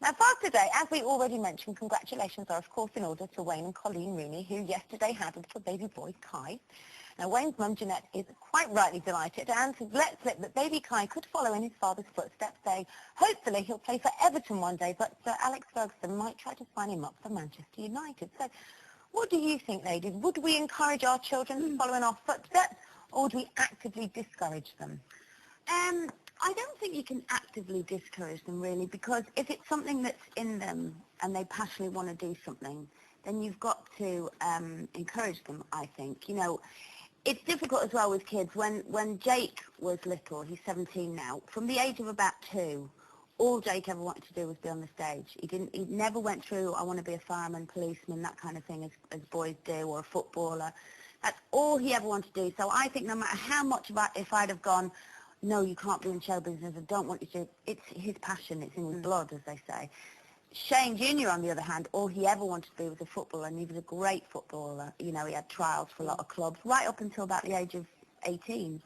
Now, for today, as we already mentioned, congratulations are, of course, in order to Wayne and Coleen Rooney, who yesterday had a little baby boy, Kai. Now, Wayne's mum, Jeanette, is quite rightly delighted and let slip that baby Kai could follow in his father's footsteps, saying hopefully he'll play for Everton one day, but Alex Ferguson might try to sign him up for Manchester United. So, what do you think, ladies? Would we encourage our children to follow in our footsteps, or would we actively discourage them? I don't think you can actively discourage them, really, because if it's something that's in them and they passionately want to do something, then you've got to encourage them, I think. You know, it's difficult as well with kids. When Jake was little, he's 17 now, from the age of about 2, all Jake ever wanted to do was be on the stage. He never went through, I want to be a fireman, policeman, that kind of thing as boys do, or a footballer. That's all he ever wanted to do. So I think no matter how much if I'd have gone, no, you can't be in show business, I don't want you to, it's his passion, it's in his blood, as they say. Shane Jr., on the other hand, all he ever wanted to be was a footballer, and he was a great footballer. You know, he had trials for a lot of clubs, right up until about the age of 18.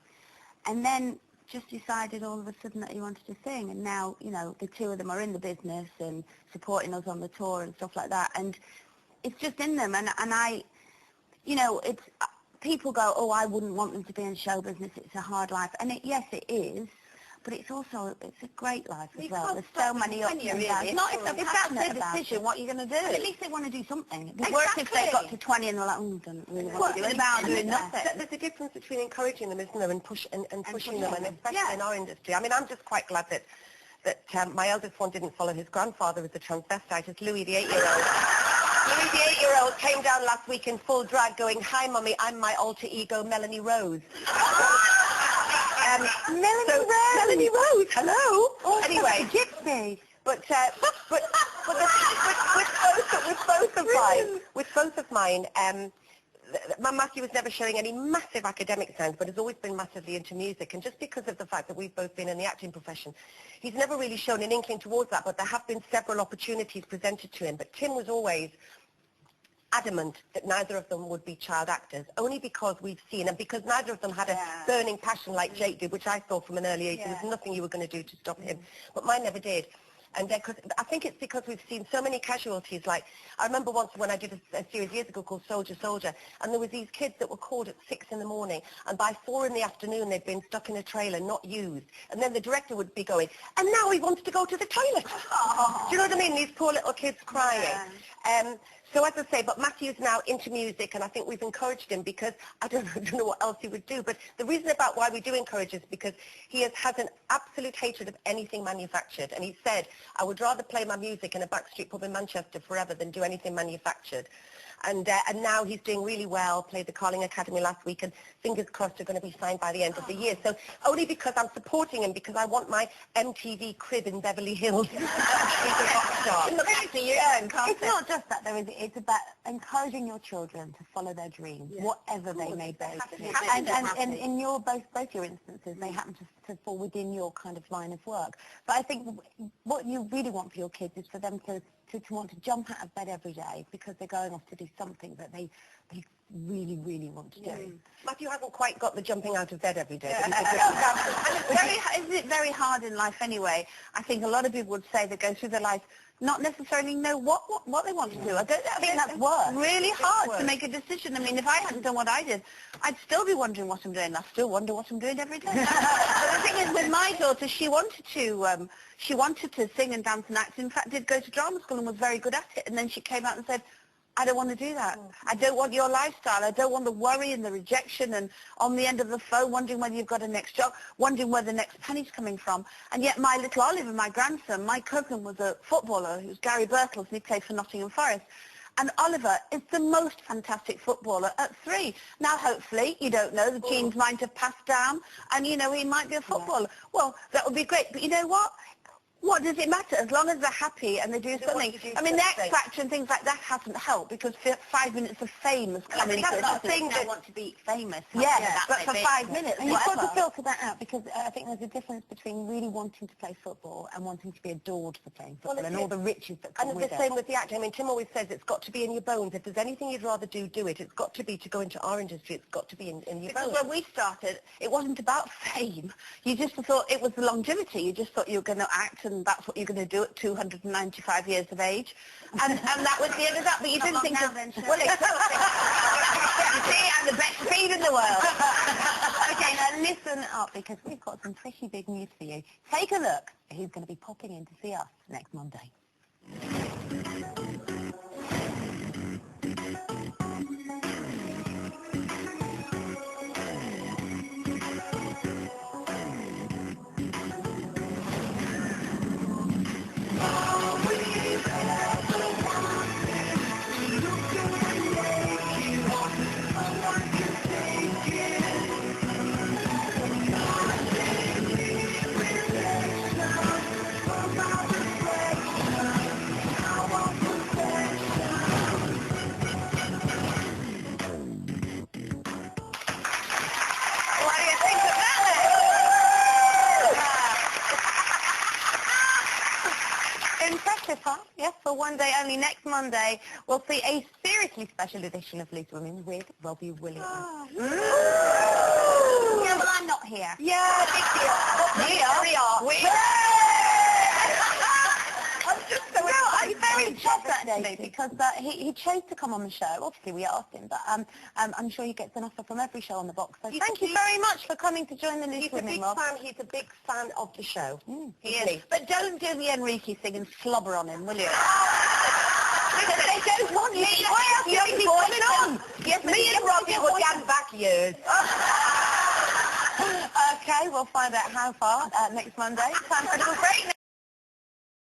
And then just decided all of a sudden that he wanted to sing, and now, you know, the two of them are in the business and supporting us on the tour and stuff like that, and it's just in them, and I, you know, it's... People go, oh, I wouldn't want them to be in show business, it's a hard life. And yes, it is, but it's also, it's a great life as well. There's so many ups and downs. Not if that's their decision, what are you going to do? Well, at least they want to do something. It exactly. works if they got to 20 and they're like, oh, don't really want to do anything. Doing nothing. There's a difference between encouraging them, isn't there, and pushing them, and especially in our industry. I mean, I'm just quite glad that my eldest one didn't follow his grandfather as a transvestite, as Louis, the 8-year-old. Louis, the 8-year-old, came down last week in full drag going, hi, Mummy, I'm my alter ego, Melanie Rose. Melanie Rose, hello. Oh, anyway, gypsy. But with both of mine, my Matthew was never showing any massive academic sense, but has always been massively into music. And just because of the fact that we've both been in the acting profession, he's never really shown an inkling towards that, but there have been several opportunities presented to him. But Tim was always adamant that neither of them would be child actors, only because we've seen, and because neither of them had a burning passion like Jake did, which I saw from an early age, there was nothing you were going to do to stop him. But mine never did. And I think it's because we've seen so many casualties. Like, I remember once when I did a series years ago called Soldier, Soldier, and there was these kids that were called at 6 in the morning, and by 4 in the afternoon they'd been stuck in a trailer, not used. And then the director would be going, and now he wants to go to the toilet. Do you know what I mean? These poor little kids crying. So as I say, but Matthew's now into music, and I think we've encouraged him because I don't know what else he would do. But the reason about why we do encourage is because he has an absolute hatred of anything manufactured. And he said, I would rather play my music in a backstreet pub in Manchester forever than do anything manufactured. And now he's doing really well, played the Carling Academy last week, and fingers crossed are going to be signed by the end of the year. So only because I'm supporting him, because I want my MTV crib in Beverly Hills. He's a rock star. It's not just that, though, is it? It's about encouraging your children to follow their dreams, whatever they may be. And in your both your instances, they happen to fall within your kind of line of work. But I think what you really want for your kids is for them to want to jump out of bed every day because they're going off to do something that they really, really want to do. Matthew hasn't quite got the jumping out of bed every day. Isn't it very hard in life anyway? I think a lot of people would say they go through their life not necessarily know what they want to do. I think that's really hard to make a decision. I mean, if I hadn't done what I did, I'd still be wondering what I'm doing. I still wonder what I'm doing every day. But the thing is, with my daughter, she wanted to sing and dance and act. In fact, did go to drama school and was very good at it. And then she came out and said, I don't want to do that. I don't want your lifestyle. I don't want the worry and the rejection and on the end of the phone wondering whether you've got a next job, wondering where the next penny's coming from. And yet my little Oliver, my grandson, my cousin was a footballer. He was Gary Birtles and he played for Nottingham Forest. And Oliver is the most fantastic footballer at 3. Now, hopefully, you don't know, the genes might have passed down and, you know, he might be a footballer. Well, that would be great. But you know what? What does it matter as long as they're happy and they do something? I mean, the X Factor and things like that hasn't helped because 5 minutes of fame has come into it. That's the thing. They want to be famous. Yeah, but for 5 minutes. And you've got to filter that out because I think there's a difference between really wanting to play football and wanting to be adored for playing football and all the riches that come with it. And the same with the acting. I mean, Tim always says it's got to be in your bones. If there's anything you'd rather do, do it. It's got to be to go into our industry. It's got to be in your bones. Because when we started, it wasn't about fame. You just thought it was the longevity. You just thought you were going to act and and that's what you're going to do at 295 years of age. And that was the end of that, but you didn't think of... Well, exactly. See, I'm the best speed in the world. Okay, now listen up, because we've got some pretty big news for you. Take a look at who's going to be popping in to see us next Monday. Impressive, huh? Yes, for one day only. Next Monday, we'll see a seriously special edition of Loose Women with Robbie Williams. Yeah, well, I'm not here. Yeah, big deal. We are. I'm just so I'm very impressed actually, because he chose to come on the show. Obviously, we asked him, but I'm sure he gets an offer from every show on the box. So thank you very much for coming to join the Loose Women, Rob. He's a big fan of the show. He is. But don't do the Enrique thing and slobber on him, will you? Because they don't want you. Why else are you coming on? Yes, me and Robbie will stand back years. Okay, we'll find out how far next Monday. Time for a little break now.